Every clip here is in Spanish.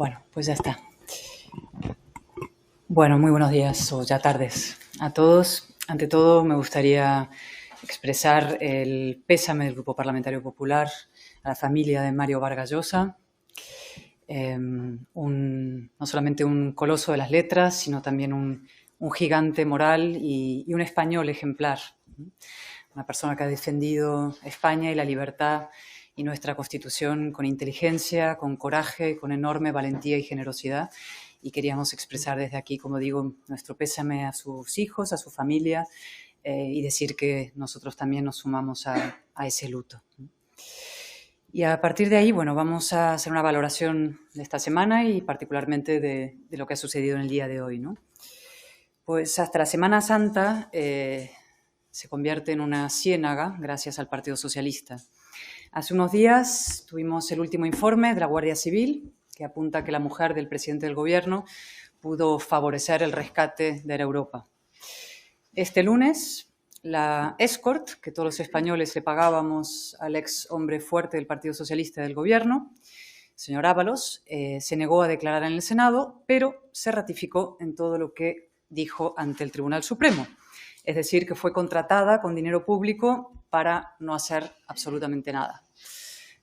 Bueno, pues ya está. Bueno, muy buenos días o ya tardes a todos. Ante todo, me gustaría expresar el pésame del Grupo Parlamentario Popular a la familia de Mario Vargas Llosa, no solamente un coloso de las letras, sino también un gigante moral y un español ejemplar. Una persona que ha defendido España y la libertad y nuestra Constitución con inteligencia, con coraje, con enorme valentía y generosidad. Y queríamos expresar desde aquí, como digo, nuestro pésame a sus hijos, a su familia, y decir que nosotros también nos sumamos a ese luto. Y a partir de ahí, bueno, vamos a hacer una valoración de esta semana y particularmente de lo que ha sucedido en el día de hoy, ¿no? Pues hasta la Semana Santa se convierte en una ciénaga gracias al Partido Socialista. Hace unos días tuvimos el último informe de la Guardia Civil, que apunta que la mujer del presidente del Gobierno pudo favorecer el rescate de Air Europa. Este lunes, la escort, que todos los españoles le pagábamos al ex hombre fuerte del Partido Socialista del Gobierno, señor Ábalos, se negó a declarar en el Senado, pero se ratificó en todo lo que dijo ante el Tribunal Supremo. Es decir, que fue contratada con dinero público para no hacer absolutamente nada.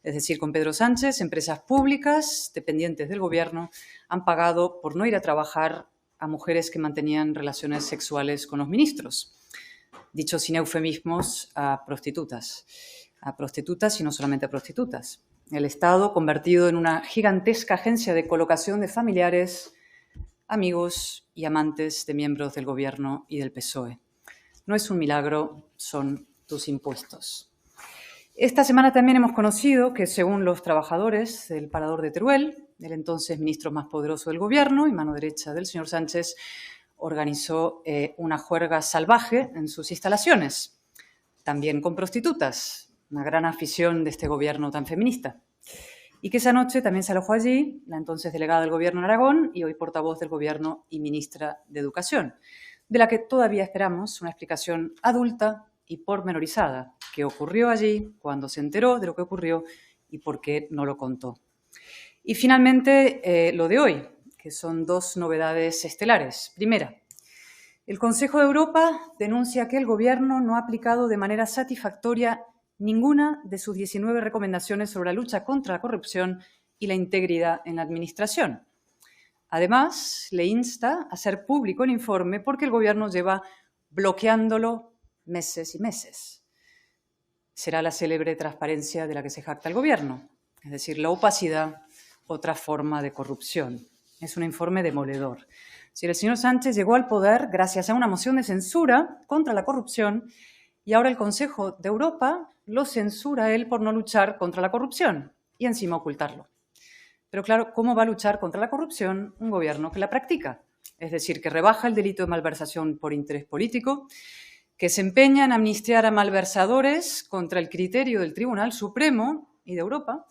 Es decir, con Pedro Sánchez, empresas públicas dependientes del Gobierno han pagado por no ir a trabajar a mujeres que mantenían relaciones sexuales con los ministros. Dicho sin eufemismos, a prostitutas y no solamente a prostitutas. El Estado convertido en una gigantesca agencia de colocación de familiares, amigos y amantes de miembros del Gobierno y del PSOE. No es un milagro, son tus impuestos. Esta semana también hemos conocido que, según los trabajadores del Parador de Teruel, el entonces ministro más poderoso del Gobierno y mano derecha del señor Sánchez, organizó una juerga salvaje en sus instalaciones, también con prostitutas, una gran afición de este Gobierno tan feminista. Y que esa noche también se alojó allí la entonces delegada del Gobierno en Aragón y hoy portavoz del Gobierno y ministra de Educación, de la que todavía esperamos una explicación adulta y pormenorizada, qué ocurrió allí, cuándo se enteró de lo que ocurrió y por qué no lo contó. Y finalmente, lo de hoy, que son dos novedades estelares. Primera, el Consejo de Europa denuncia que el Gobierno no ha aplicado de manera satisfactoria ninguna de sus 19 recomendaciones sobre la lucha contra la corrupción y la integridad en la Administración. Además, le insta a hacer público el informe porque el Gobierno lleva bloqueándolo meses y meses. Será la célebre transparencia de la que se jacta el Gobierno, es decir, la opacidad, otra forma de corrupción. Es un informe demoledor. Si el señor Sánchez llegó al poder gracias a una moción de censura contra la corrupción y ahora el Consejo de Europa lo censura a él por no luchar contra la corrupción y encima ocultarlo. Pero claro, ¿cómo va a luchar contra la corrupción un gobierno que la practica? Es decir, que rebaja el delito de malversación por interés político, que se empeña en amnistiar a malversadores contra el criterio del Tribunal Supremo y de Europa,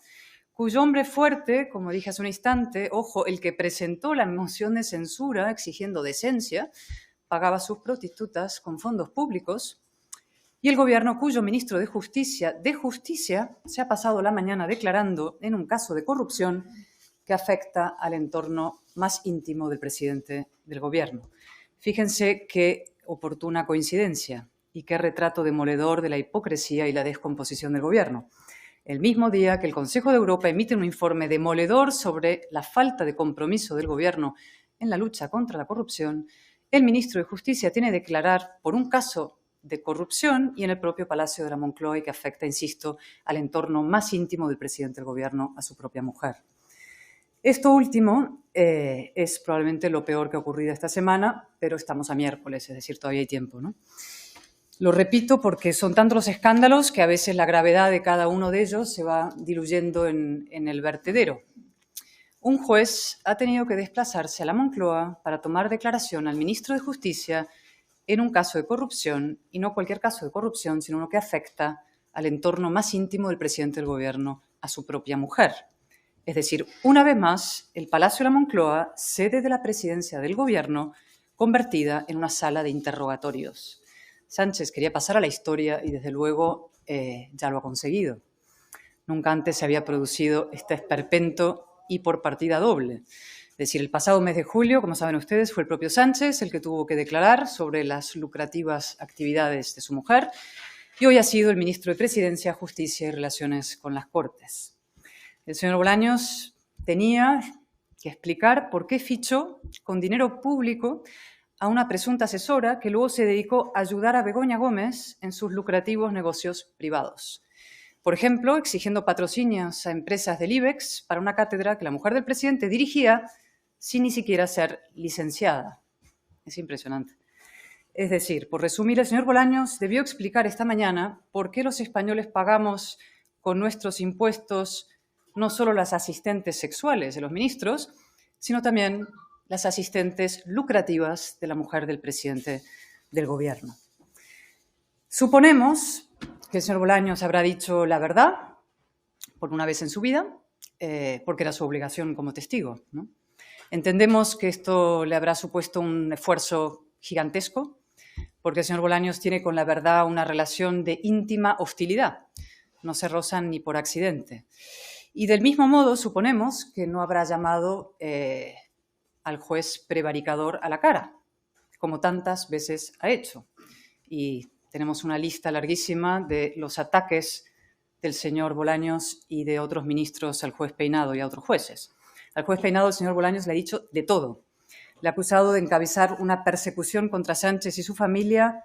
cuyo hombre fuerte, como dije hace un instante, ojo, el que presentó la moción de censura exigiendo decencia, pagaba sus prostitutas con fondos públicos, y el Gobierno cuyo ministro de Justicia se ha pasado la mañana declarando en un caso de corrupción que afecta al entorno más íntimo del presidente del Gobierno. Fíjense qué oportuna coincidencia y qué retrato demoledor de la hipocresía y la descomposición del Gobierno. El mismo día que el Consejo de Europa emite un informe demoledor sobre la falta de compromiso del Gobierno en la lucha contra la corrupción, el ministro de Justicia tiene que declarar por un caso de corrupción y en el propio Palacio de la Moncloa y que afecta, insisto, al entorno más íntimo del presidente del Gobierno, a su propia mujer. Esto último es probablemente lo peor que ha ocurrido esta semana, pero estamos a miércoles, es decir, todavía hay tiempo, ¿no? Lo repito porque son tantos los escándalos que a veces la gravedad de cada uno de ellos se va diluyendo en el vertedero. Un juez ha tenido que desplazarse a la Moncloa para tomar declaración al ministro de Justicia en un caso de corrupción, y no cualquier caso de corrupción, sino uno que afecta al entorno más íntimo del presidente del Gobierno, a su propia mujer. Es decir, una vez más, el Palacio de la Moncloa, sede de la presidencia del Gobierno, convertida en una sala de interrogatorios. Sánchez quería pasar a la historia y, desde luego, ya lo ha conseguido. Nunca antes se había producido este esperpento y por partida doble. Es decir, el pasado mes de julio, como saben ustedes, fue el propio Sánchez el que tuvo que declarar sobre las lucrativas actividades de su mujer, y hoy ha sido el ministro de Presidencia, Justicia y Relaciones con las Cortes. El señor Bolaños tenía que explicar por qué fichó con dinero público a una presunta asesora que luego se dedicó a ayudar a Begoña Gómez en sus lucrativos negocios privados. Por ejemplo, exigiendo patrocinios a empresas del IBEX para una cátedra que la mujer del presidente dirigía sin ni siquiera ser licenciada. Es impresionante. Es decir, por resumir, el señor Bolaños debió explicar esta mañana por qué los españoles pagamos con nuestros impuestos no solo las asistentes sexuales de los ministros, sino también las asistentes lucrativas de la mujer del presidente del gobierno. Suponemos que el señor Bolaños habrá dicho la verdad por una vez en su vida, porque era su obligación como testigo, ¿no? Entendemos que esto le habrá supuesto un esfuerzo gigantesco, porque el señor Bolaños tiene con la verdad una relación de íntima hostilidad. No se rozan ni por accidente. Y del mismo modo, suponemos que no habrá llamado al juez prevaricador a la cara, como tantas veces ha hecho. Y tenemos una lista larguísima de los ataques del señor Bolaños y de otros ministros al juez Peinado y a otros jueces. Al juez Peinado el señor Bolaños le ha dicho de todo. Le ha acusado de encabezar una persecución contra Sánchez y su familia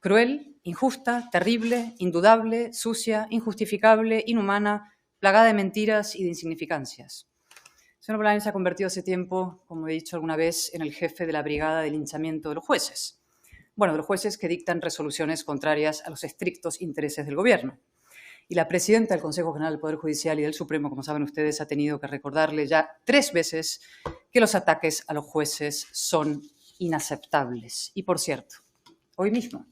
cruel, injusta, terrible, indudable, sucia, injustificable, inhumana, plagada de mentiras y de insignificancias. El señor Bolaños se ha convertido hace tiempo, como he dicho alguna vez, en el jefe de la brigada de linchamiento de los jueces. Bueno, de los jueces que dictan resoluciones contrarias a los estrictos intereses del gobierno. Y la presidenta del Consejo General del Poder Judicial y del Supremo, como saben ustedes, ha tenido que recordarle ya 3 veces que los ataques a los jueces son inaceptables. Y, por cierto, hoy mismo,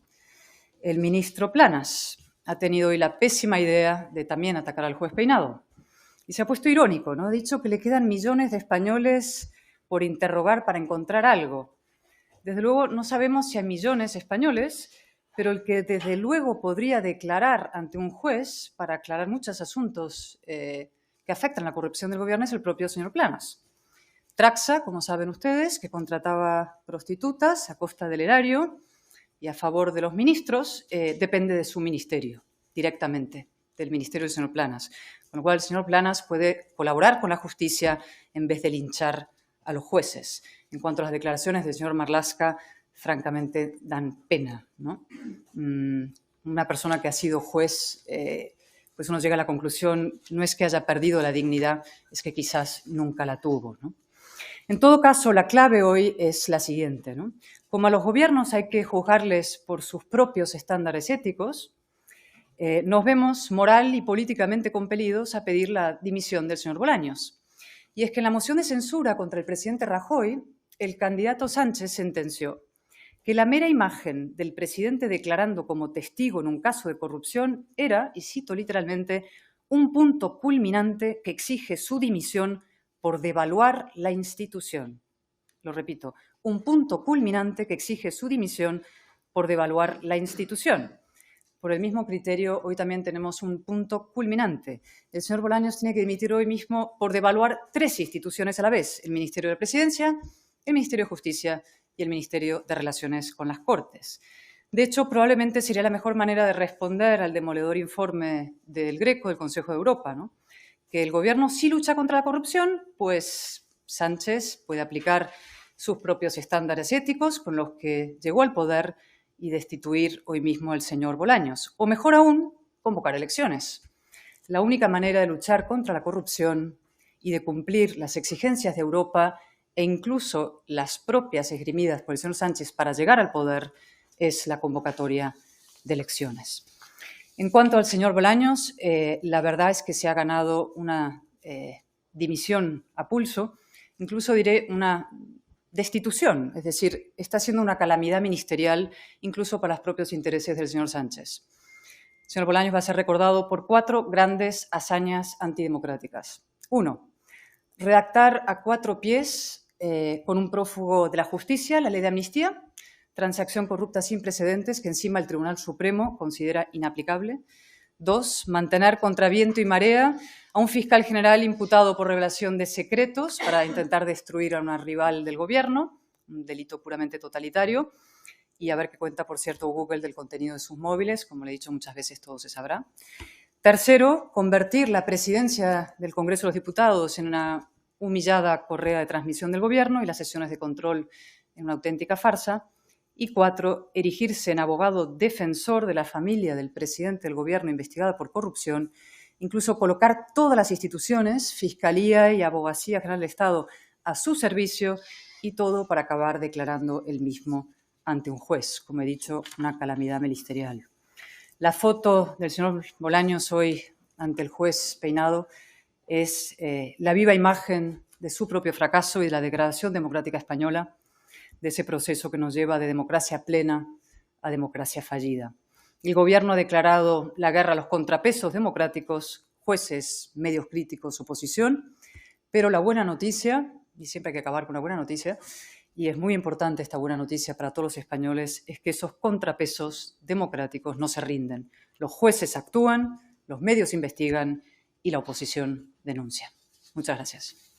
el ministro Planas ha tenido hoy la pésima idea de también atacar al juez Peinado. Y se ha puesto irónico, ¿no? Ha dicho que le quedan millones de españoles por interrogar para encontrar algo. Desde luego, no sabemos si hay millones de españoles, pero el que desde luego podría declarar ante un juez para aclarar muchos asuntos que afectan la corrupción del gobierno es el propio señor Planas. Traxa, como saben ustedes, que contrataba prostitutas a costa del erario y a favor de los ministros, depende de su ministerio, directamente, del ministerio del señor Planas. Con lo cual, el señor Planas puede colaborar con la justicia en vez de linchar a los jueces. En cuanto a las declaraciones del señor Marlaska, francamente dan pena, ¿no? Una persona que ha sido juez, pues uno llega a la conclusión, no es que haya perdido la dignidad, es que quizás nunca la tuvo, ¿no? En todo caso, la clave hoy es la siguiente, ¿no? Como a los gobiernos hay que juzgarles por sus propios estándares éticos, nos vemos moral y políticamente compelidos a pedir la dimisión del señor Bolaños. Y es que en la moción de censura contra el presidente Rajoy, el candidato Sánchez sentenció que la mera imagen del presidente declarando como testigo en un caso de corrupción era, y cito literalmente, un punto culminante que exige su dimisión por devaluar la institución. Lo repito, un punto culminante que exige su dimisión por devaluar la institución. Por el mismo criterio, hoy también tenemos un punto culminante. El señor Bolaños tiene que dimitir hoy mismo por devaluar 3 instituciones a la vez: el Ministerio de Presidencia, el Ministerio de Justicia y el Ministerio de Relaciones con las Cortes. De hecho, probablemente sería la mejor manera de responder al demoledor informe del Greco, del Consejo de Europa, ¿no? Que el gobierno sí lucha contra la corrupción, pues Sánchez puede aplicar sus propios estándares éticos con los que llegó al poder y destituir hoy mismo al señor Bolaños. O mejor aún, convocar elecciones. La única manera de luchar contra la corrupción y de cumplir las exigencias de Europa e incluso las propias esgrimidas por el señor Sánchez para llegar al poder es la convocatoria de elecciones. En cuanto al señor Bolaños, la verdad es que se ha ganado una dimisión a pulso, incluso diré una destitución, es decir, está siendo una calamidad ministerial incluso para los propios intereses del señor Sánchez. El señor Bolaños va a ser recordado por 4 grandes hazañas antidemocráticas. 1. Redactar a 4 pies con un prófugo de la justicia la ley de amnistía, transacción corrupta sin precedentes que encima el Tribunal Supremo considera inaplicable. 2, mantener contra viento y marea a un fiscal general imputado por revelación de secretos para intentar destruir a una rival del gobierno, un delito puramente totalitario, y a ver qué cuenta, por cierto, Google del contenido de sus móviles. Como le he dicho muchas veces, todo se sabrá. Tercero, convertir la presidencia del Congreso de los Diputados en una humillada correa de transmisión del gobierno y las sesiones de control en una auténtica farsa. Y 4, erigirse en abogado defensor de la familia del presidente del gobierno investigada por corrupción, incluso colocar todas las instituciones, Fiscalía y Abogacía General del Estado, a su servicio, y todo para acabar declarando el mismo ante un juez. Como he dicho, una calamidad ministerial. La foto del señor Bolaños hoy ante el juez peinado es la viva imagen de su propio fracaso y de la degradación democrática española, de ese proceso que nos lleva de democracia plena a democracia fallida. El gobierno ha declarado la guerra a los contrapesos democráticos, jueces, medios críticos, oposición, pero la buena noticia, y siempre hay que acabar con una buena noticia, y es muy importante esta buena noticia para todos los españoles, es que esos contrapesos democráticos no se rinden. Los jueces actúan, los medios investigan y la oposición denuncia. Muchas gracias.